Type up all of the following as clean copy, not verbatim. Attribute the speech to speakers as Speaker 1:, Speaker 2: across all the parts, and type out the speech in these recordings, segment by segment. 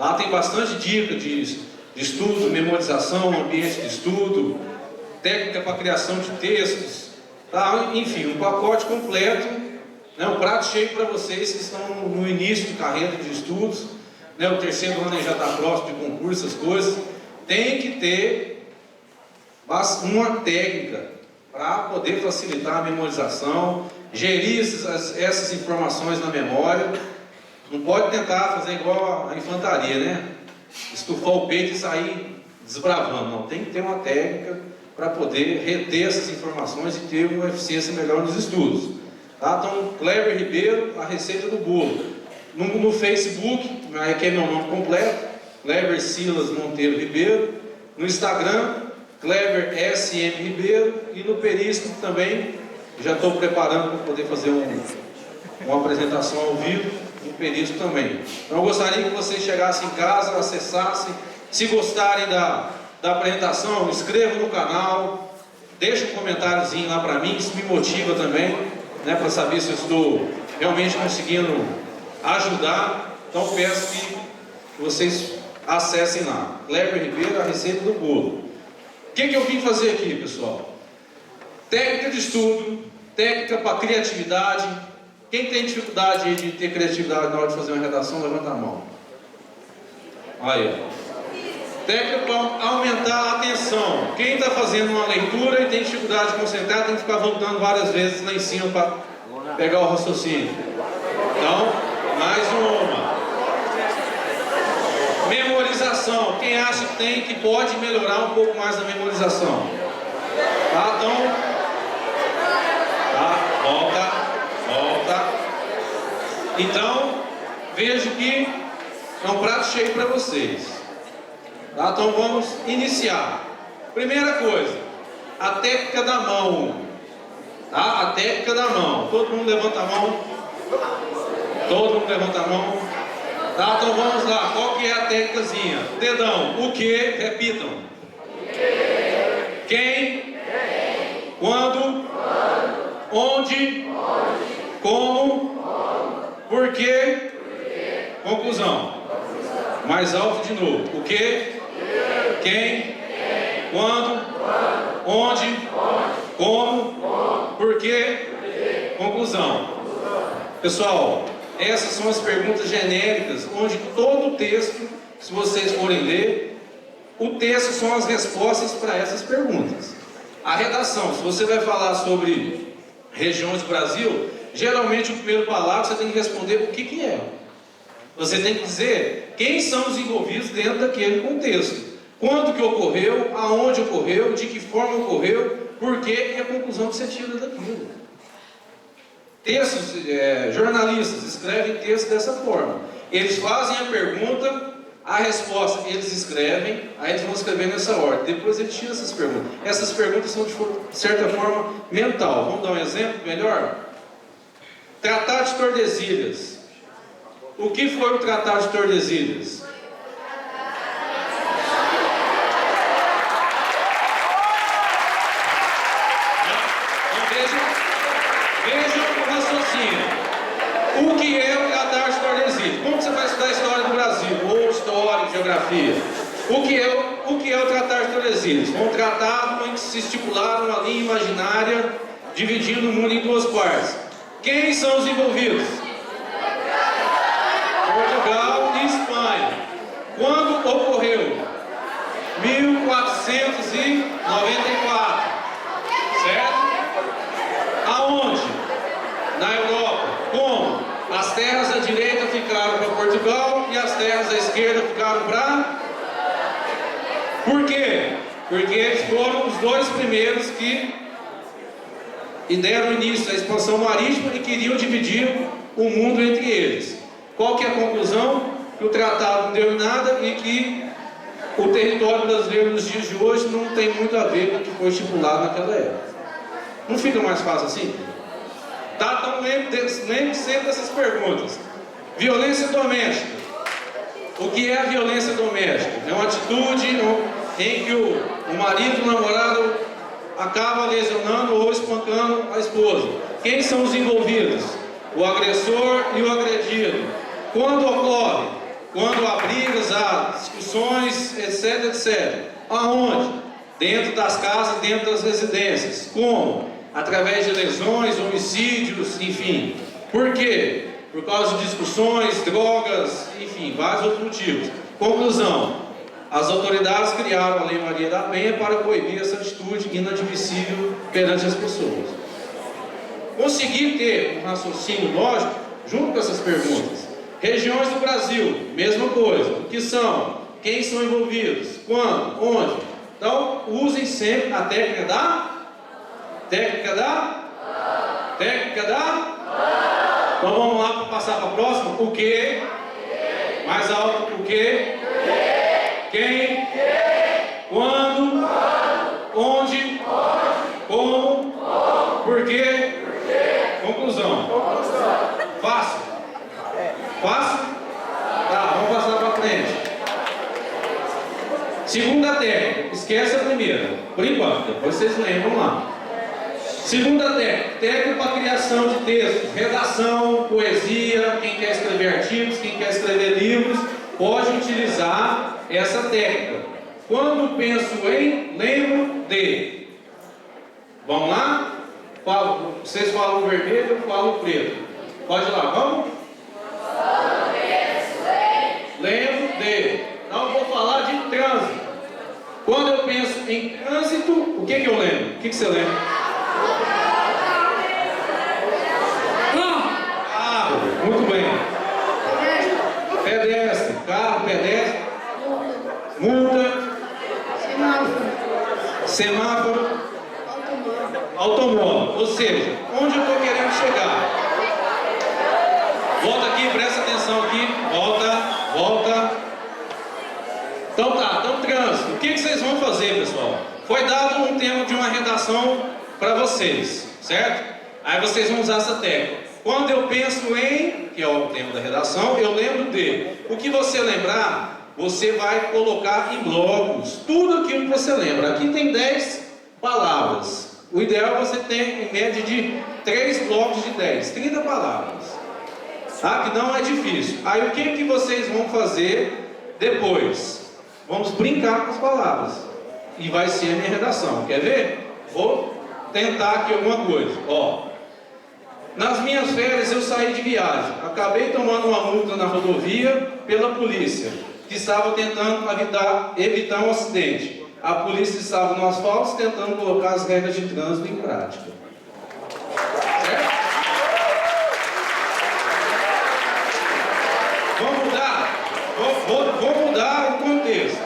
Speaker 1: Lá tem bastante dica de estudo, memorização, ambiente de estudo, técnica para criação de textos, tá? Enfim, um pacote completo, né? Um prato cheio para vocês que estão no início de carreira de estudos, né? O terceiro ano já está próximo de concurso, essas coisas. Tem que ter uma técnica para poder facilitar a memorização, gerir essas informações na memória. Não pode tentar fazer igual a infantaria, né? Estufar o peito e sair desbravando. Não, tem que ter uma técnica para poder reter essas informações e ter uma eficiência melhor nos estudos. Tá? Então, Kleber Ribeiro, a receita do bolo. No Facebook, aqui é meu nome completo, Kleber Silas Monteiro Ribeiro. No Instagram, Kleber SM Ribeiro. E no Periscope também, já estou preparando para poder fazer uma apresentação ao vivo no Periscope também. Então eu gostaria que vocês chegassem em casa, acessassem. Se gostarem da apresentação, inscrevam no canal, deixem um comentáriozinho lá para mim, isso me motiva também, né, para saber se eu estou realmente conseguindo ajudar. Então peço que vocês acessem lá, Kleber Ribeiro, a receita do bolo. O que eu vim fazer aqui, pessoal? Técnica de estudo, técnica para criatividade. Quem tem dificuldade aí de ter criatividade na hora de fazer uma redação, levanta a mão. Aí, ó. Técnica para aumentar a atenção. Quem está fazendo uma leitura e tem dificuldade de concentrar, tem que ficar voltando várias vezes lá em cima para pegar o raciocínio. Então, mais uma. Memorização. Quem acha que tem, que pode melhorar um pouco mais a memorização. Tá? Então, tá? Volta. Então, vejo que é um prato cheio para vocês. Tá? Então vamos iniciar. Primeira coisa, a técnica da mão. Tá? A técnica da mão. Todo mundo levanta a mão. Todo mundo levanta a mão. Tá? Então vamos lá. Qual que é a técnicazinha? Dedão. O que? Repitam. Quem? Quando? Onde? Como? Por quê? Conclusão. Mais alto de novo. O que? Quem? Quando? Onde? Como? Por quê? Conclusão. Pessoal, essas são as perguntas genéricas, onde todo o texto, se vocês forem ler, o texto são as respostas para essas perguntas. A redação, se você vai falar sobre regiões do Brasil, geralmente o primeiro palavra você tem que responder o que é. Você tem que dizer quem são os envolvidos dentro daquele contexto. Quando que ocorreu, aonde ocorreu, de que forma ocorreu, por quê e a conclusão que você tira daquilo. Textos, jornalistas escrevem texto dessa forma. Eles fazem a pergunta, a resposta eles escrevem, aí eles vão escrever nessa ordem. Depois eles tiram essas perguntas. Essas perguntas são de certa forma mental. Vamos dar um exemplo melhor? Tratado de Tordesilhas. O que foi o Tratado de Tordesilhas? Vejam o raciocínio. O que é o Tratado de Tordesilhas? Como você vai estudar a história do Brasil? Ou história, geografia? O que é o Tratado de Tordesilhas? Um tratado em que se estipularam uma linha imaginária dividindo o mundo em duas partes. Quem são os envolvidos? Portugal e Espanha. Quando ocorreu? 1494. Certo? Aonde? Na Europa. Como? As terras à direita ficaram para Portugal e as terras à esquerda ficaram para... Por quê? Porque eles foram os dois primeiros que deram início à expansão marítima e queriam dividir o mundo entre eles. Qual que é a conclusão? Que o tratado não deu em nada e que o território brasileiro nos dias de hoje não tem muito a ver com o que foi estipulado naquela época. Não fica mais fácil assim? Tá? Então lembre sempre dessas perguntas. Violência doméstica. O que é a violência doméstica? É uma atitude em que o marido, o namorado, acaba lesionando ou espancando a esposa. Quem são os envolvidos? O agressor e o agredido. Quando ocorre? quando há brigas, há discussões, etc, etc. Aonde? Dentro das casas, dentro das residências. Como? Através de lesões, homicídios, enfim. Por quê? Por causa de discussões, drogas, enfim, vários outros motivos. Conclusão: as autoridades criaram a Lei Maria da Penha para coibir essa atitude inadmissível perante as pessoas. Conseguir ter um raciocínio lógico junto com essas perguntas. Regiões do Brasil, mesma coisa. O que são? Quem são envolvidos? Quando? Onde? Então, usem sempre a técnica da... Técnica da... Técnica da... Então vamos lá para passar para a próxima. O que? Mais alto. O que? Quem? Quando? Onde? Como? Por quê? Conclusão. Fácil? Fácil? Tá, vamos passar para frente. Segunda técnica. Esquece a primeira. Por enquanto, depois vocês lembram lá. Segunda técnica. Técnica para criação de textos. Redação, poesia. Quem quer escrever artigos, quem quer escrever livros, pode utilizar essa técnica. Quando penso em, lembro de. Vamos lá? Vocês falam o vermelho, eu falo o preto. Pode ir lá, vamos? Quando penso em, lembro de. Então eu vou falar de trânsito. Quando eu penso em trânsito, o que eu lembro? O que você lembra? Carro. Muito bem. Pedestre. Carro, pedestre. Multa. Semáforo. Automóvel. Ou seja, onde eu estou querendo chegar? Volta aqui, presta atenção aqui. Volta. Então tá, então trânsito. O que vocês vão fazer, pessoal? Foi dado um tema de uma redação para vocês, certo? Aí vocês vão usar essa técnica. Quando eu penso em, que é o tema da redação, eu lembro de. O que você lembrar, você vai colocar em blocos tudo aquilo que você lembra. Aqui tem 10 palavras. O ideal é você ter em média de 3 blocos de 10, 30 palavras. Tá? Que não é difícil. Aí o que vocês vão fazer depois? Vamos brincar com as palavras. E vai ser a minha redação. Quer ver? Vou tentar aqui alguma coisa. Ó. Nas minhas férias eu saí de viagem. Acabei tomando uma multa na rodovia pela polícia, que estava tentando evitar um acidente. A polícia estava no asfalto tentando colocar as regras de trânsito em prática. Certo? Vou mudar o contexto.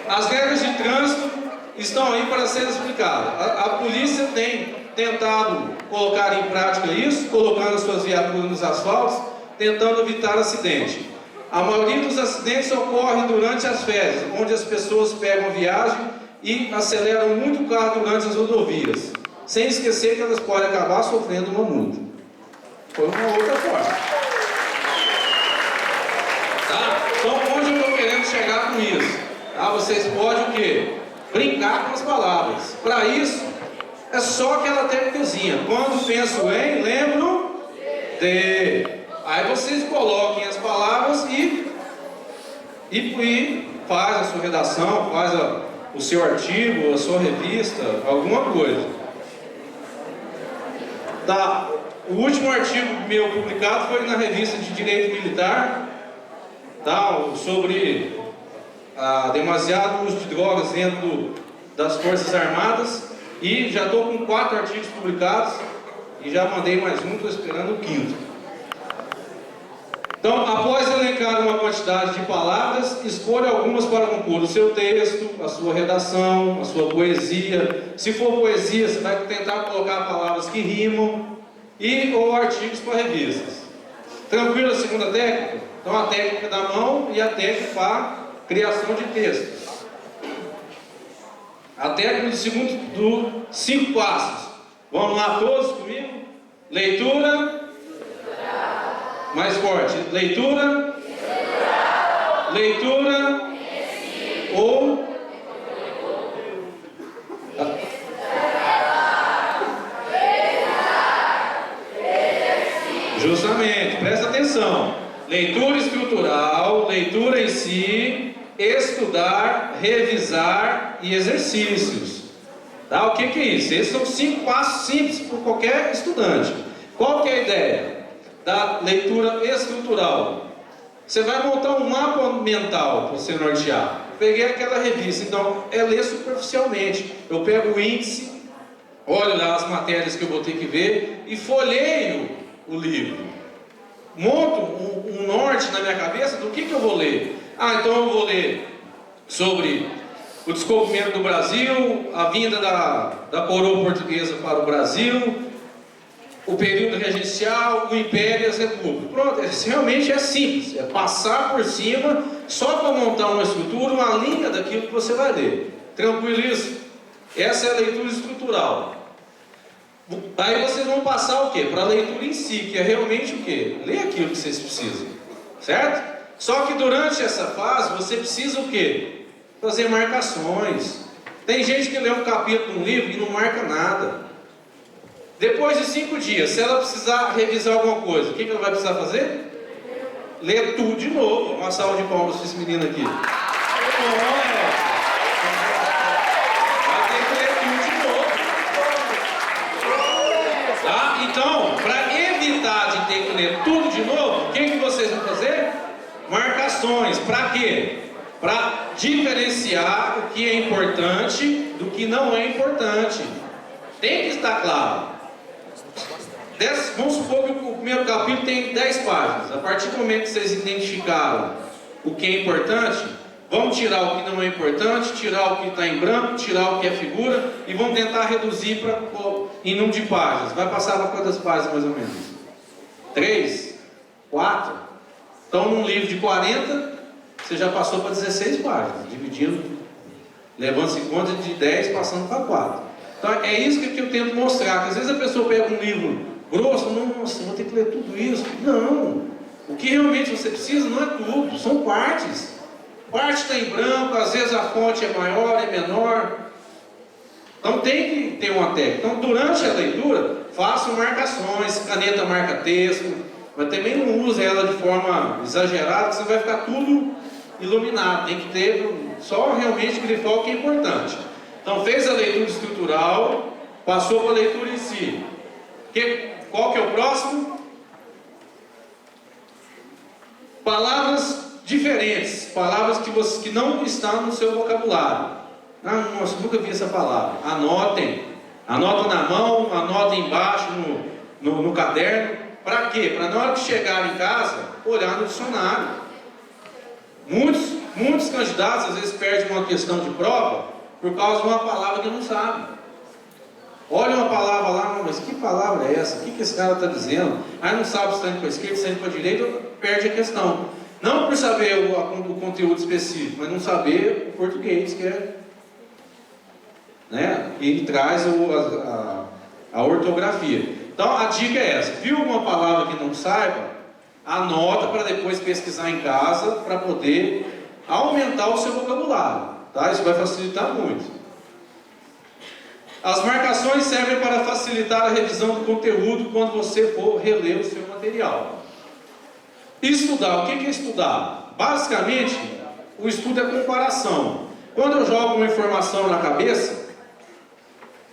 Speaker 1: As regras de trânsito estão aí para serem explicadas. A polícia tem tentado colocar em prática isso, colocando as suas viaturas nos asfaltos, tentando evitar acidente. A maioria dos acidentes ocorrem durante as férias, onde as pessoas pegam a viagem e aceleram muito o carro durante as rodovias, sem esquecer que elas podem acabar sofrendo uma multa. Foi uma outra forma. Tá? Então, onde eu estou querendo chegar com isso? Tá? Vocês podem o quê? Brincar com as palavras. Para isso, é só aquela técnicazinha. Quando penso em, lembro de. Aí vocês coloquem as palavras e faz a sua redação, faz o seu artigo, a sua revista, alguma coisa. Tá. O último artigo meu publicado foi na revista de Direito Militar, tá? Sobre demasiado uso de drogas dentro das Forças Armadas. E já estou com 4 artigos publicados e já mandei mais um, estou esperando o 5º. Então, após elencar uma quantidade de palavras, escolha algumas para compor o seu texto, a sua redação, a sua poesia. Se for poesia, você vai tentar colocar palavras que rimam ou artigos para revistas. Tranquilo a segunda técnica? Então, a técnica da mão e a técnica para criação de textos. A técnica do 5 passos. Vamos lá todos comigo? Leitura. Mais forte. Leitura. Leitura. Ou. Justamente. Presta atenção. Leitura estrutural. Leitura si, estudar, revisar e exercícios. Tá? O que é isso? Esses são 5 passos simples para qualquer estudante. Qual que é a ideia da leitura estrutural? Você vai montar um mapa mental para você nortear. Peguei aquela revista, então é ler superficialmente. Eu pego o índice, olho lá as matérias que eu vou ter que ver e folheio o livro. Monto um norte na minha cabeça do que eu vou ler. Então eu vou ler sobre o descobrimento do Brasil, a vinda da coroa portuguesa para o Brasil, o período regencial, o império e as repúblicas. Pronto, realmente é simples, é passar por cima, só para montar uma estrutura, uma linha daquilo que você vai ler. Tranquilo isso? Essa é a leitura estrutural. Aí vocês vão passar o quê? Para a leitura em si, que é realmente o quê? Ler aquilo que vocês precisam, certo? Só que durante essa fase, você precisa o quê? Fazer marcações. Tem gente que lê um capítulo de um livro e não marca nada. Depois de 5 dias, se ela precisar revisar alguma coisa, o que ela vai precisar fazer? Ler tudo de novo. Uma salva de palmas para esse menino aqui. Vai ter que ler tudo de novo. Tá? Então, para evitar de ter que ler tudo de novo, o que vocês vão fazer? Marcações. Para quê? Para diferenciar o que é importante do que não é importante. Tem que estar claro. Vamos supor que o primeiro capítulo tem 10 páginas. A partir do momento que vocês identificaram o que é importante, vamos tirar o que não é importante, tirar o que está em branco, tirar o que é figura e vamos tentar reduzir em número de páginas. Vai passar para quantas páginas mais ou menos? 3? 4? Então, num livro de 40, você já passou para 16 páginas, dividindo, levando-se em conta de 10 passando para 4. Então, é isso que eu tento mostrar, que às vezes a pessoa pega um livro grosso, nossa, eu vou ter que ler tudo isso. Não, o que realmente você precisa não é tudo, são partes. Parte está em branco, às vezes a fonte é maior, é menor. Então tem que ter uma técnica. Então durante a leitura, façam marcações, caneta marca texto, mas também não use ela de forma exagerada, porque você vai ficar tudo iluminado. Tem que ter só realmente grifar o que é importante. Então fez a leitura estrutural, passou para a leitura em si. Qual que é o próximo? Palavras diferentes, palavras que não estão no seu vocabulário. Nossa, nunca vi essa palavra. Anotem na mão, anotem embaixo no caderno. Para quê? Para na hora que chegar em casa, olhar no dicionário. Muitos candidatos às vezes perdem uma questão de prova por causa de uma palavra que não sabe. Olha uma palavra lá, mas que palavra é essa? O que esse cara está dizendo? Aí não sabe se está indo para a esquerda, se está indo para a direita, perde a questão. Não por saber o conteúdo específico, mas não saber o português, que é, né? Ele traz a ortografia. Então a dica é essa: viu alguma palavra que não saiba? Anota para depois pesquisar em casa, para poder aumentar o seu vocabulário. Tá? Isso vai facilitar muito. As marcações servem para facilitar a revisão do conteúdo quando você for reler o seu material. Estudar. O que é estudar? Basicamente, o estudo é comparação. Quando eu jogo uma informação na cabeça,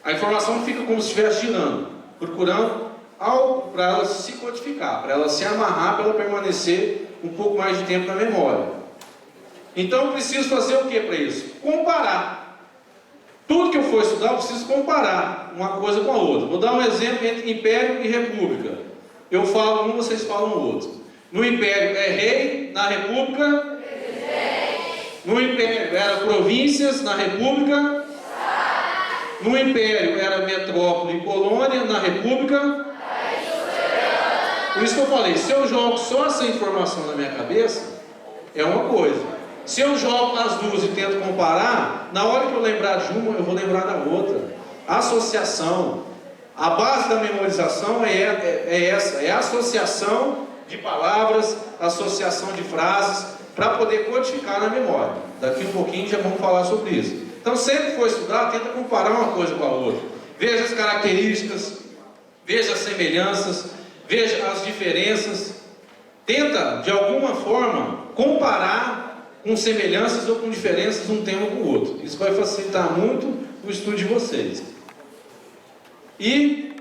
Speaker 1: a informação fica como se estivesse girando, procurando algo para ela se codificar, para ela se amarrar, para ela permanecer um pouco mais de tempo na memória. Então eu preciso fazer o que para isso? Comparar. Tudo que eu for estudar, eu preciso comparar uma coisa com a outra. Vou dar um exemplo entre Império e República. Eu falo um, vocês falam o outro. No Império é rei, na República... No Império era províncias, na República... No Império era metrópole e colônia, na República... Por isso que eu falei, se eu jogo só essa informação na minha cabeça, é uma coisa. Se eu jogo as duas e tento comparar, na hora que eu lembrar de uma, eu vou lembrar da outra. Associação. A base da memorização é essa, é a associação de palavras, associação de frases, para poder codificar na memória. Daqui um pouquinho já vamos falar sobre isso. Então, sempre que for estudar, tenta comparar uma coisa com a outra. Veja as características, veja as semelhanças, veja as diferenças. Tenta, de alguma forma, comparar com semelhanças ou com diferenças um tema com o outro. Isso vai facilitar muito o estudo de vocês. E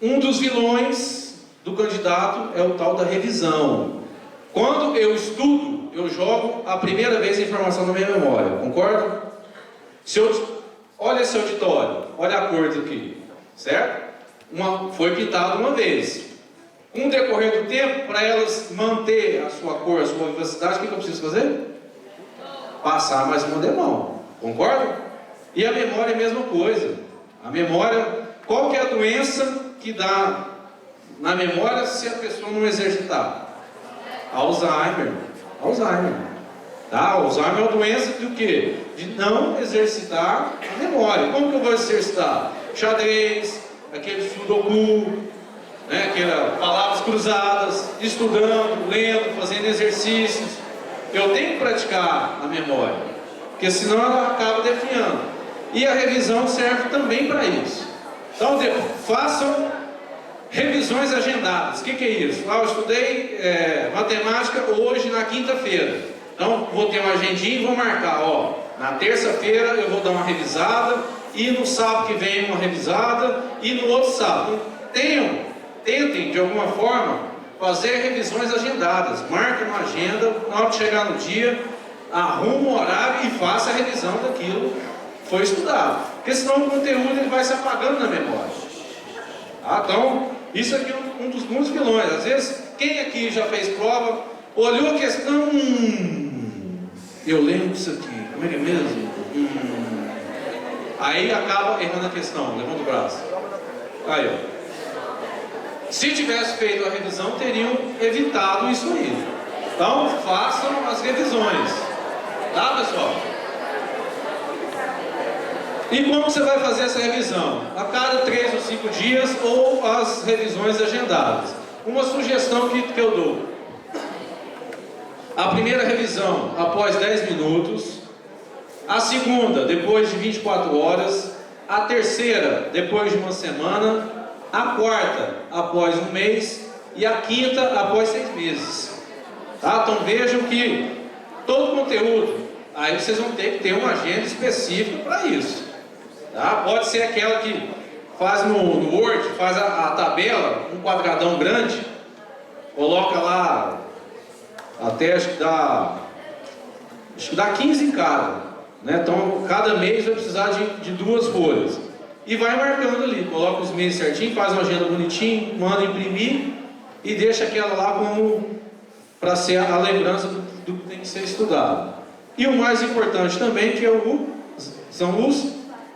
Speaker 1: um dos vilões do candidato é o tal da revisão. Quando eu estudo, eu jogo a primeira vez a informação na minha memória, concorda? Olha esse auditório, olha a cor aqui, certo? Foi pintado uma vez. Com o decorrer do tempo, para elas manter a sua cor, a sua vivacidade, o que eu preciso fazer? Passar mais uma demão, concorda? E a memória é a mesma coisa. A memória, qual que é a doença que dá na memória se a pessoa não exercitar? Alzheimer. Alzheimer. Tá? Alzheimer é uma doença de o quê? De não exercitar a memória. Como que eu vou exercitar? Xadrez, aquele sudoku, né? Palavras cruzadas, estudando, lendo, fazendo exercícios. Eu tenho que praticar a memória, porque senão ela acaba definhando. E a revisão serve também para isso. Então, façam revisões agendadas. O que é isso? Eu estudei matemática hoje na quinta-feira. Então, vou ter uma agendinha e vou marcar. Na terça-feira eu vou dar uma revisada, e no sábado que vem uma revisada, e no outro sábado. Tentem, de alguma forma, fazer revisões agendadas. Marque uma agenda, na hora de chegar no dia, arruma o horário e faça a revisão daquilo que foi estudado. Porque senão o conteúdo ele vai se apagando na memória. Então, isso aqui é um dos muitos vilões. Às vezes, quem aqui já fez prova, olhou a questão, eu lembro disso aqui, como é que é mesmo? Aí acaba errando a questão, levanta o braço. Aí, ó. Se tivesse feito a revisão, teriam evitado isso aí. Então, façam as revisões. Tá, pessoal? E como você vai fazer essa revisão? A cada 3 ou 5 dias ou as revisões agendadas. Uma sugestão que eu dou. A primeira revisão após 10 minutos. A segunda depois de 24 horas. A terceira depois de uma semana. A quarta após um mês. E a quinta após 6 meses. Tá? Então vejam que todo conteúdo, aí vocês vão ter que ter uma agenda específica para isso. Tá? Pode ser aquela que faz no Word, faz a tabela, um quadradão grande, coloca lá, até acho que dá 15 em cada. Né? Então, cada mês vai precisar de 2 folhas. E vai marcando ali, coloca os meses certinho, faz uma agenda bonitinha, manda imprimir e deixa aquela lá como para ser a lembrança do que tem que ser estudado. E o mais importante também, que são os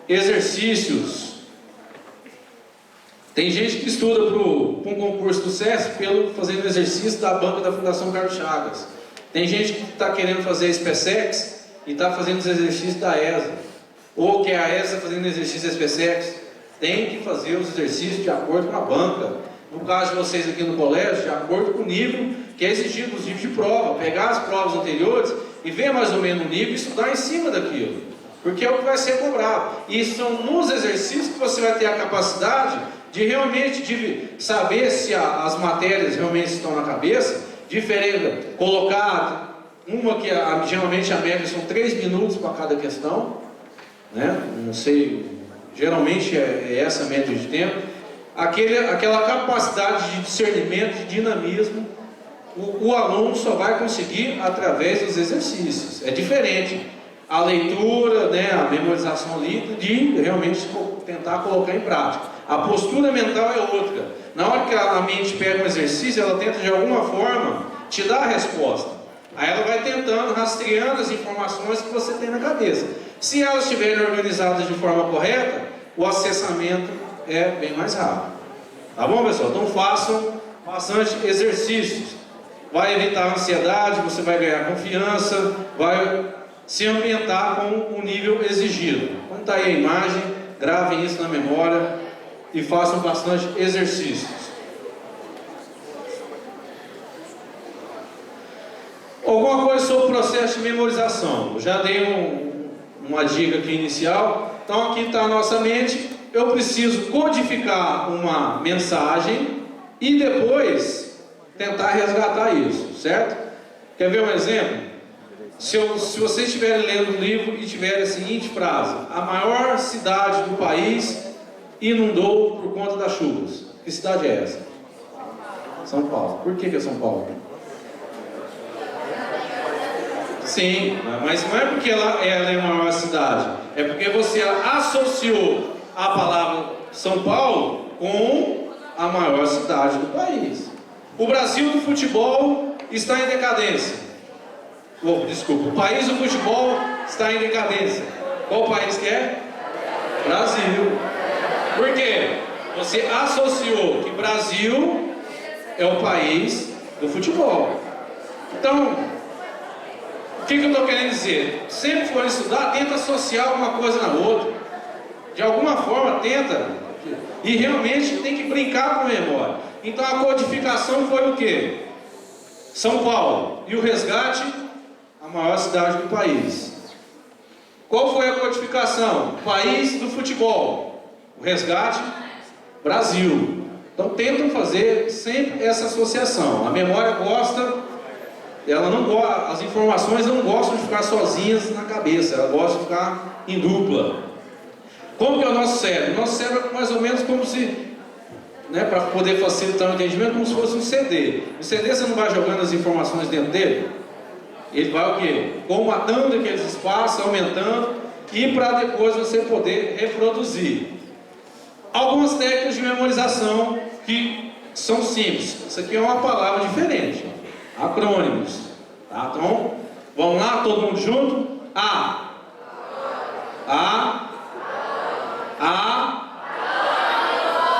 Speaker 1: exercícios. Tem gente que estuda para um concurso do SESC fazendo exercício da banca da Fundação Carlos Chagas. Tem gente que está querendo fazer SPSEX e está fazendo os exercícios da ESA. Ou que é a ESA fazendo exercício da SPSEX. Tem que fazer os exercícios de acordo com a banca. No caso de vocês aqui no colégio, de acordo com o nível que é exigido nos livros de prova. Pegar as provas anteriores e ver mais ou menos o nível e estudar em cima daquilo. Porque é o que vai ser cobrado. E são nos exercícios que você vai ter a capacidade de realmente saber se as matérias realmente estão na cabeça, colocar uma que geralmente a média são 3 minutos para cada questão, né? Não sei, geralmente é essa a média de tempo. Aquela capacidade de discernimento, de dinamismo, o aluno só vai conseguir através dos exercícios. É diferente a leitura, né, a memorização ali, de realmente tentar colocar em prática. A postura mental é outra. Na hora que a mente pega um exercício, ela tenta de alguma forma te dar a resposta. Aí ela vai tentando, rastreando as informações que você tem na cabeça. Se elas estiverem organizadas de forma correta, o acessamento é bem mais rápido. Tá bom, pessoal? Então façam bastante exercícios. Vai evitar a ansiedade, você vai ganhar confiança, vai se ambientar com o nível exigido. Então está aí a imagem, gravem isso na memória e façam bastante exercícios. Alguma coisa sobre o processo de memorização. Eu já dei uma dica aqui inicial. Então aqui está a nossa mente. Eu preciso codificar uma mensagem e depois tentar resgatar isso, certo? Quer ver um exemplo? se vocês estiverem lendo o livro e tiverem a seguinte frase: a maior cidade do país inundou por conta das chuvas. Que cidade é essa? São Paulo. Por que é São Paulo? Sim, mas não é porque ela é a maior cidade, é porque você associou a palavra São Paulo com a maior cidade do país. O Brasil do futebol está em decadência. Desculpa, o país do futebol está em decadência. Qual país que é? Brasil. Por quê? Você associou que Brasil é o país do futebol. Então, o que eu estou querendo dizer? Sempre que for estudar, tenta associar uma coisa na outra. De alguma forma, tenta. E realmente tem que brincar com a memória. Então a codificação foi o quê? São Paulo. E o resgate, a maior cidade do país. Qual foi a codificação? País do futebol. O resgate, Brasil. Então tentam fazer sempre essa associação. A memória gosta... as informações não gostam de ficar sozinhas na cabeça, ela gosta de ficar em dupla. Como que é o nosso cérebro? O nosso cérebro é mais ou menos como se, para poder facilitar o entendimento, como se fosse um CD. O CD você não vai jogando as informações dentro dele? Ele vai o quê? Comatando aqueles espaços, aumentando, e para depois você poder reproduzir. Algumas técnicas de memorização que são simples. Isso aqui é uma palavra diferente. Acrônimos, tá? Então, vamos lá, todo mundo junto? A,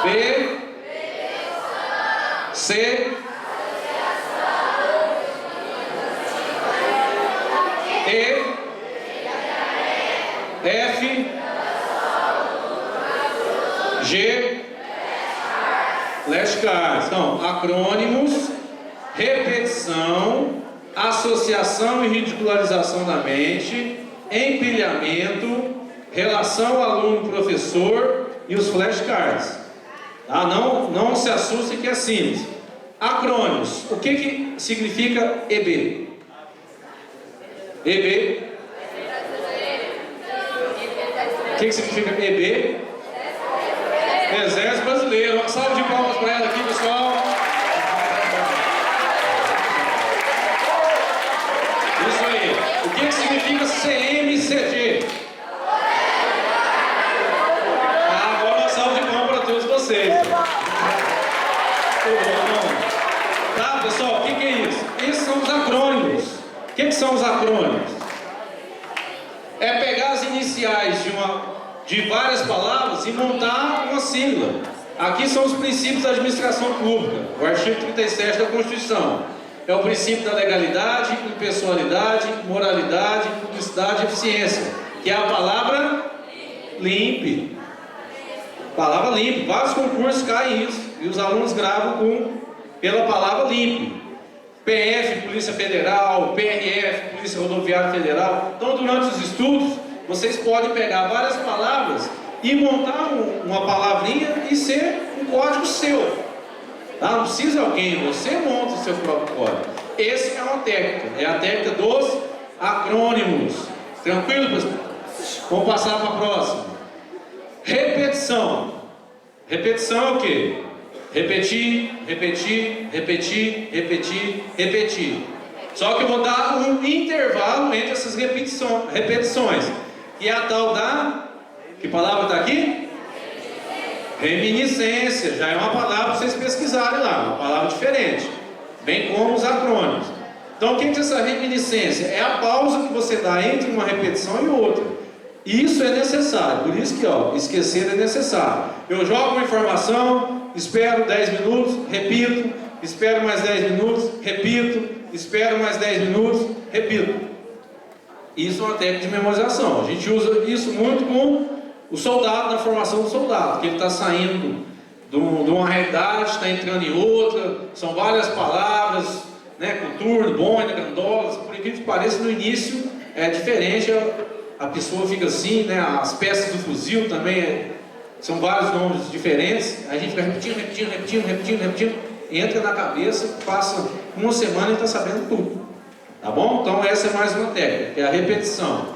Speaker 1: B, C, E, F, G, flashcards. Então, acrônimos, repetição, associação e ridicularização da mente, empilhamento, relação aluno-professor e os flashcards. Tá? Não se assustem que é simples. Acrônimos. O que significa EB? EB. O que significa EB? Exército Brasileiro. Uma salva de palmas para ela aqui, pessoal. Isso aí. O que significa CMCG? Agora uma salva de palmas para todos vocês. Tá, pessoal? O que é isso? Esses são os acrônimos. O que são os acrônimos? É pegar as iniciais de várias palavras e montar uma sigla. Aqui são os princípios da administração pública, o artigo 37 da Constituição. É o princípio da legalidade, impessoalidade, moralidade, publicidade e eficiência, que é a palavra LIMP. Palavra LIMP. Vários concursos caem isso, e os alunos gravam pela palavra LIMP. PF, Polícia Federal, PRF, Polícia Rodoviária Federal. Então, durante os estudos, vocês podem pegar várias palavras e montar uma palavrinha e ser um código seu. Tá? Não precisa alguém, você monta o seu próprio código. Essa é uma técnica, é a técnica dos acrônimos. Tranquilo, pessoal? Vamos passar para a próxima. Repetição. Repetição é o quê? Repetir, repetir, repetir, repetir, repetir. Só que eu vou dar um intervalo entre essas repetições. Que é a tal da... Que palavra está aqui? Reminiscência. Já é uma palavra para vocês pesquisarem lá. Uma palavra diferente. Bem como os acrônimos. Então o que é essa reminiscência? É a pausa que você dá entre uma repetição e outra. Isso é necessário. Por isso que esquecer é necessário. Eu jogo uma informação, espero 10 minutos, repito, espero mais 10 minutos, repito, espero mais 10 minutos, repito. Isso é uma técnica de memorização. A gente usa isso muito com o soldado, na formação do soldado, que ele está saindo de uma realidade, está entrando em outra, são várias palavras, coturno, boina, gandolas, por incrível que pareça, no início é diferente, a pessoa fica assim, as peças do fuzil também são vários nomes diferentes, a gente fica repetindo, entra na cabeça, passa uma semana e está sabendo tudo. Tá bom? Então essa é mais uma técnica, que é a repetição.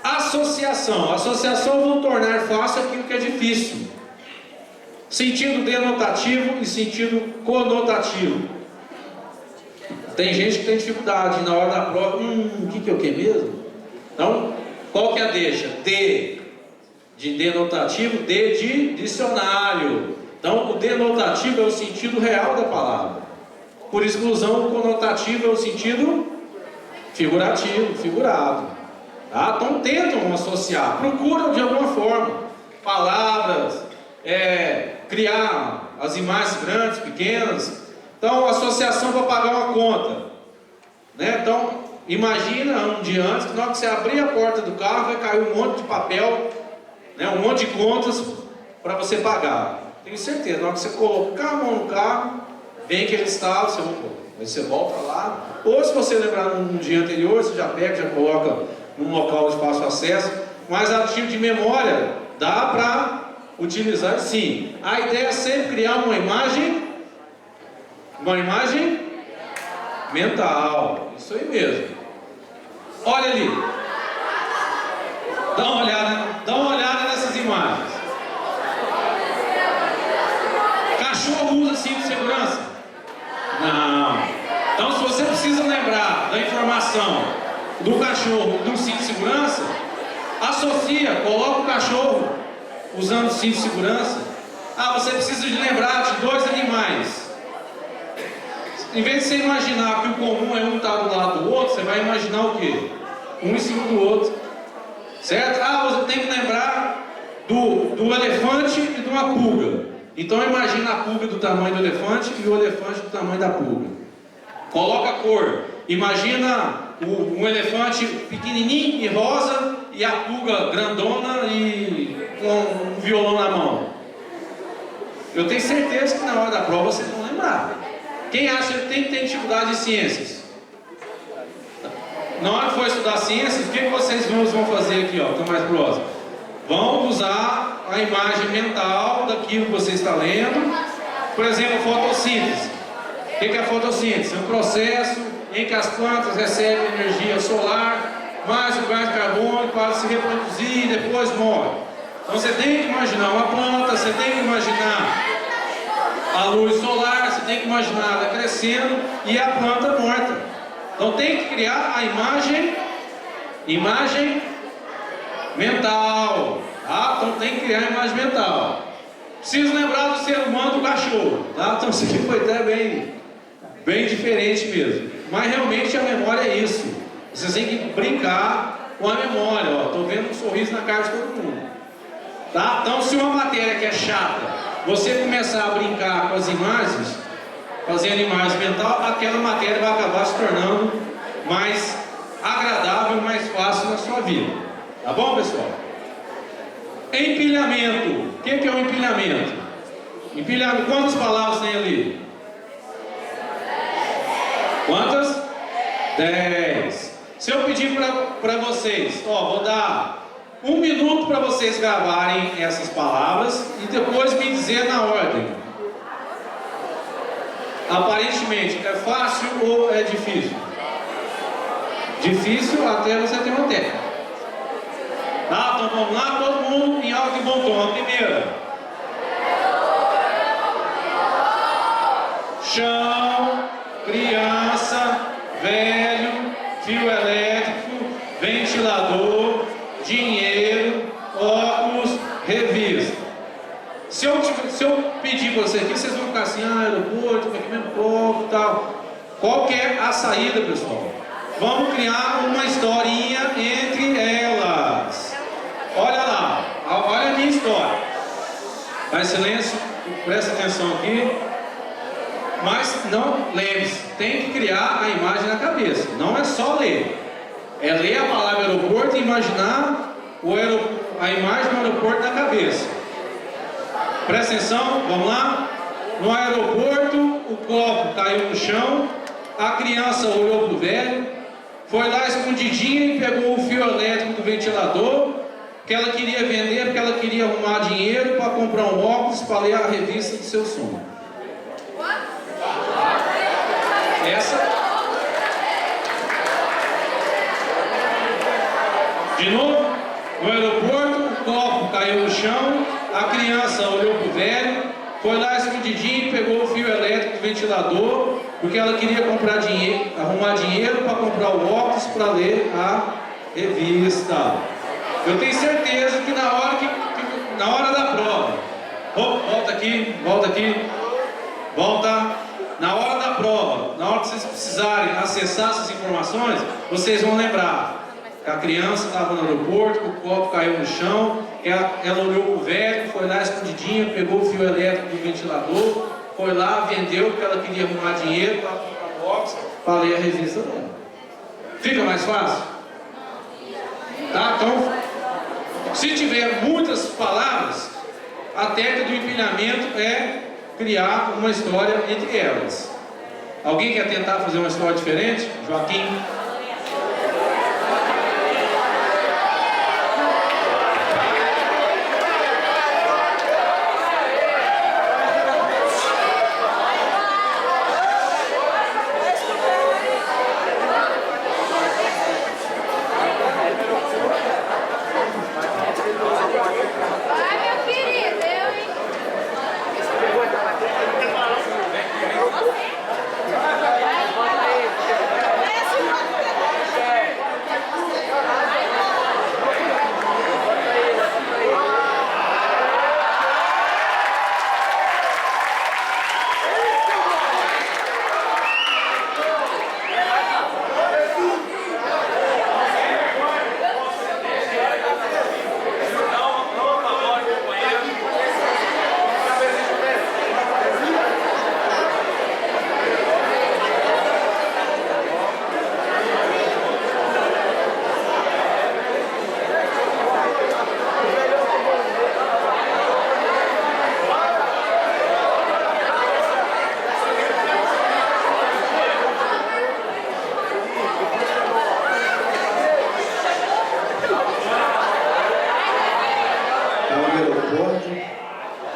Speaker 1: Associação. Associação vão tornar fácil aquilo que é difícil. Sentido denotativo e sentido conotativo. Tem gente que tem dificuldade na hora da prova. O que é o que mesmo? Então, qual que é a deixa? D de denotativo, D de dicionário. Então, o denotativo é o sentido real da palavra. Por exclusão, o conotativo é o sentido figurativo, figurado. Tá? Então, tentam associar, procuram de alguma forma palavras, criar as imagens grandes, pequenas. Então, associação para pagar uma conta. Né? Então, imagina um dia antes que na hora que você abrir a porta do carro vai cair um monte de papel, né? Um monte de contas para você pagar. Tenho certeza, na hora que você colocar a mão no carro, vem aquele estalo, você volta lá. Ou se você lembrar num dia anterior, você já pega, já coloca num local de fácil acesso. Mas arquivo de memória dá para utilizar sim. A ideia é sempre criar uma imagem mental. Isso aí mesmo. Olha ali. Dá uma olhada nessas imagens. Cachorro usa cinto de segurança? Não. Então, se você precisa lembrar da informação do cachorro do cinto de segurança, associa, coloca o cachorro usando cinto de segurança. Você precisa de lembrar de dois animais. Em vez de você imaginar que o comum é um estar do lado do outro, você vai imaginar o quê? Um em cima do outro. Certo? Você tem que lembrar do elefante e de uma pulga. Então imagina a pulga do tamanho do elefante e o elefante do tamanho da pulga. Coloca a cor. Imagina um elefante pequenininho e rosa e a pulga grandona e com um violão na mão. Eu tenho certeza que na hora da prova vocês vão lembrar. Quem acha que tem dificuldade de ciências? Na hora que for estudar ciências, o que vocês vão fazer aqui, estão mais próximos? Vão usar a imagem mental daquilo que você está lendo. Por exemplo, fotossíntese. O que é a fotossíntese? É um processo em que as plantas recebem energia solar, mais o gás de carbono para se reproduzir e depois morre. Então você tem que imaginar uma planta, você tem que imaginar a luz solar, você tem que imaginar ela crescendo e a planta morta. Então tem que criar a imagem mental. Tá? Então tem que criar a imagem mental. Preciso lembrar do ser humano, do cachorro. Tá? Então isso aqui foi até bem diferente mesmo. Mas realmente a memória é isso. Vocês têm que brincar com a memória. Estou vendo um sorriso na cara de todo mundo. Tá? Então se uma matéria que é chata, você começar a brincar com as imagens, fazendo imagem mental, aquela matéria vai acabar se tornando mais agradável, mais fácil na sua vida. Tá bom, pessoal? Empilhamento. O que é um empilhamento? Empilhamento. Quantas palavras tem ali? Quantas? 10. Se eu pedir para vocês, vou dar 1 minuto para vocês gravarem essas palavras e depois me dizer na ordem. Aparentemente, é fácil ou é difícil? Difícil até você ter uma técnica. Tá? Então vamos lá, todo mundo em alto e bom tom. A primeira. Chão, criança, velho, fio elétrico, ventilador, dinheiro, óculos, revista. Se eu pedir para vocês aqui, vocês vão ficar assim, aeroporto, aqui mesmo povo e tal. Qual que é a saída, pessoal? Vamos criar uma historinha entre elas. Olha lá, olha a minha história. Faz silêncio, presta atenção aqui. Mas não, lembre-se, tem que criar a imagem na cabeça. Não é só ler. É ler a palavra aeroporto e imaginar a imagem do aeroporto na cabeça. Presta atenção, vamos lá? No aeroporto, o copo caiu no chão, a criança olhou para o velho, foi lá escondidinha e pegou o fio elétrico do ventilador, que ela queria vender, porque ela queria arrumar dinheiro para comprar um óculos para ler a revista do seu sonho. De novo, no aeroporto, o copo caiu no chão, a criança olhou pro velho, foi lá escondidinho, pegou o fio elétrico do ventilador, porque ela queria comprar dinheiro, arrumar dinheiro para comprar o óculos para ler a revista. Eu tenho certeza que na hora da prova, volta aqui, volta. Na hora da prova, na hora que vocês precisarem acessar essas informações, vocês vão lembrar que a criança estava no aeroporto, o copo caiu no chão, ela olhou pro velho, foi lá escondidinha, pegou o fio elétrico do ventilador, foi lá, vendeu porque ela queria arrumar dinheiro para comprar um óculos, para ler a revista dela. Fica mais fácil? Tá? Então, se tiver muitas palavras, a técnica do empilhamento é criar uma história entre elas. Alguém quer tentar fazer uma história diferente? Joaquim?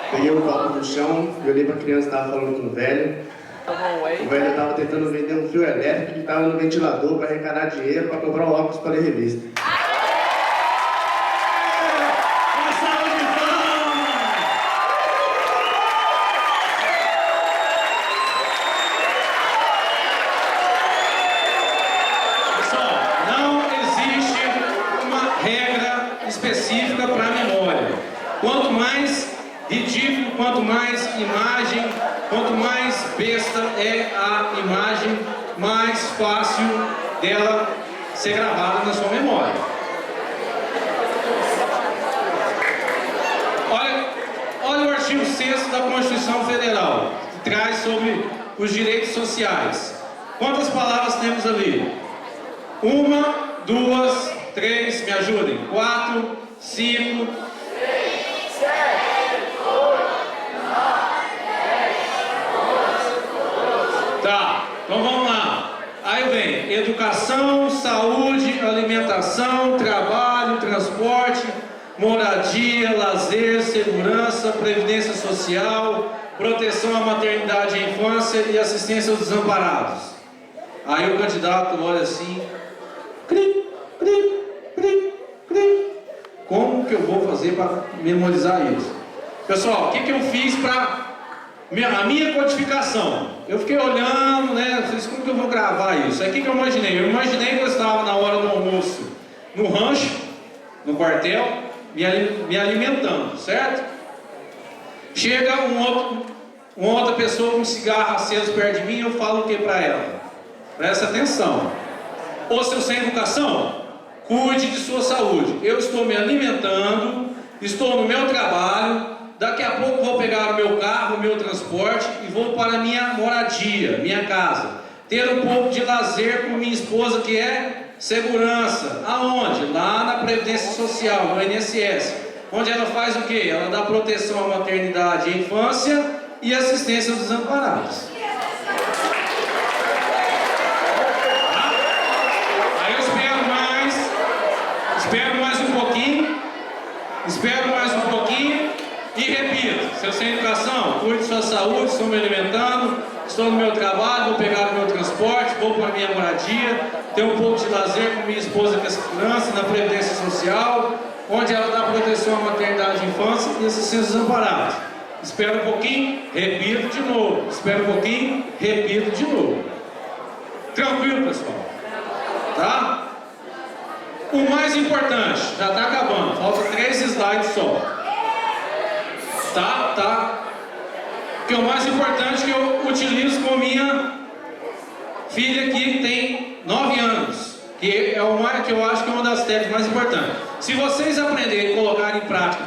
Speaker 2: Peguei o copo no chão, eu olhei pra criança que estava falando com o velho. O velho estava tentando vender um fio elétrico que estava no ventilador para arrecadar dinheiro para comprar o óculos para ler revista.
Speaker 1: Pessoal, não existe uma regra específica para a memória. Quanto mais ridículo, quanto mais imagem, quanto mais besta é a imagem, mais fácil dela ser gravada na sua memória. Olha o artigo 6º da Constituição Federal, que traz sobre os direitos sociais. Quantas palavras temos ali? 1, 2, 3, me ajudem. 4, 5, 6. Tá, então vamos lá. Aí vem educação, saúde, alimentação, trabalho, transporte, moradia, lazer, segurança, previdência social, proteção à maternidade e à infância e assistência aos desamparados. Aí o candidato olha assim, como que eu vou fazer para memorizar isso? Pessoal, o que eu fiz para a minha codificação? Eu fiquei olhando, né? Como que eu vou gravar isso? Aí o que eu imaginei? Eu imaginei que eu estava na hora do almoço no rancho, no quartel, me alimentando, certo? Chega uma outra pessoa com um cigarro aceso perto de mim, eu falo o que para ela? Presta atenção. Ô seu sem educação, cuide de sua saúde. Eu estou me alimentando, estou no meu trabalho, daqui a pouco vou pegar o meu carro, o meu transporte e vou para a minha moradia, minha casa. Ter um pouco de lazer com minha esposa, que é segurança. Aonde? Lá na Previdência Social, no INSS. Onde ela faz o quê? Ela dá proteção à maternidade e à infância e assistência aos desamparados. Aí eu espero mais um pouquinho, E repito, se eu sem educação, cuido de sua saúde, estou me alimentando, estou no meu trabalho, vou pegar o meu transporte, vou para a minha moradia, tenho um pouco de lazer com minha esposa, com essa criança, na Previdência Social, onde ela dá proteção à maternidade e infância e assistência desamparados. Espera um pouquinho, repito de novo. Espera um pouquinho, repito de novo. Tranquilo, pessoal? Tá? O mais importante, já está acabando, falta 3 slides só. Tá? Que é o mais importante que eu utilizo com minha filha que tem 9 anos, que é o mais, que eu acho que é uma das técnicas mais importantes. Se vocês aprenderem e colocarem em prática,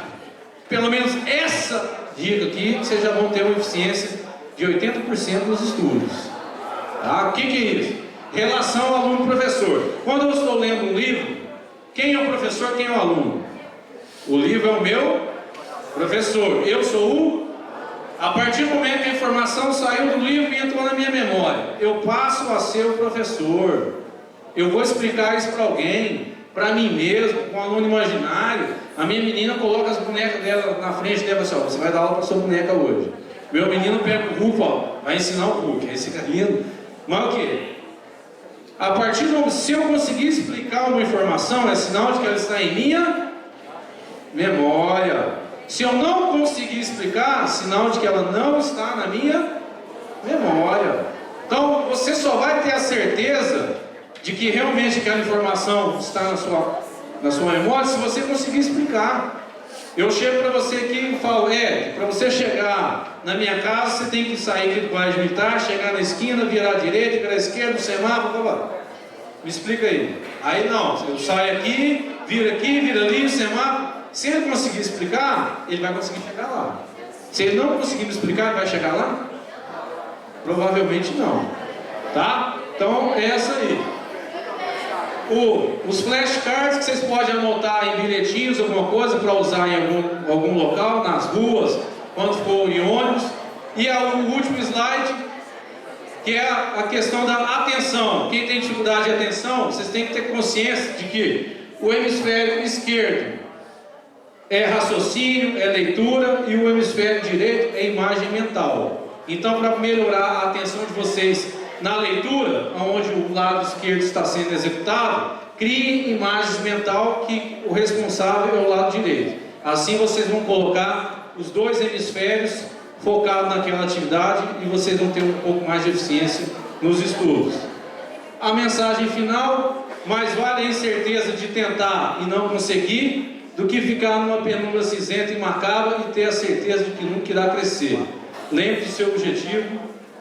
Speaker 1: pelo menos essa dica aqui, vocês já vão ter uma eficiência de 80% nos estudos. Tá? O que é isso? Relação aluno-professor. Quando eu estou lendo um livro, quem é o professor, quem é o aluno? O livro é o meu professor. Eu sou o... A partir do momento que a informação saiu do livro e entrou na minha memória, eu passo a ser o professor. Eu vou explicar isso para alguém, para mim mesmo, com um aluno imaginário. A minha menina coloca as bonecas dela na frente dela assim, ó, você vai dar aula para sua boneca hoje. Meu menino pega o Hulk, ó, vai ensinar o Hulk, aí fica lindo. Mas o quê? A partir do momento, se eu conseguir explicar uma informação, é sinal de que ela está em minha memória. Se eu não conseguir explicar, sinal de que ela não está na minha memória. Então, você só vai ter a certeza de que realmente aquela informação está na sua memória se você conseguir explicar. Eu chego para você aqui e falo, para você chegar na minha casa, você tem que sair aqui do colégio militar, chegar na esquina, virar à direita, virar à esquerda, no semáforo, blá, blá. Me explica aí. Aí não, eu saio aqui, vira ali, no semáforo. Se ele conseguir explicar, ele vai conseguir chegar lá. Se ele não conseguir me explicar, ele vai chegar lá? Provavelmente não. Tá? Então, é essa aí. Os flashcards que vocês podem anotar em bilhetinhos, alguma coisa, para usar em algum local, nas ruas, quando for em ônibus. E o último slide, que é a questão da atenção. Quem tem dificuldade de atenção, vocês têm que ter consciência de que o hemisfério esquerdo é raciocínio, é leitura, e o hemisfério direito é imagem mental. Então, para melhorar a atenção de vocês na leitura, onde o lado esquerdo está sendo executado, crie imagens mental que o responsável é o lado direito. Assim vocês vão colocar os 2 hemisférios focados naquela atividade e vocês vão ter um pouco mais de eficiência nos estudos. A mensagem final: mais vale a incerteza de tentar e não conseguir do que ficar numa penumbra cinzenta e macabra e ter a certeza de que nunca irá crescer. Lembre-se do seu objetivo,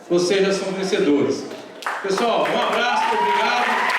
Speaker 1: vocês já são vencedores. Pessoal, um abraço, obrigado.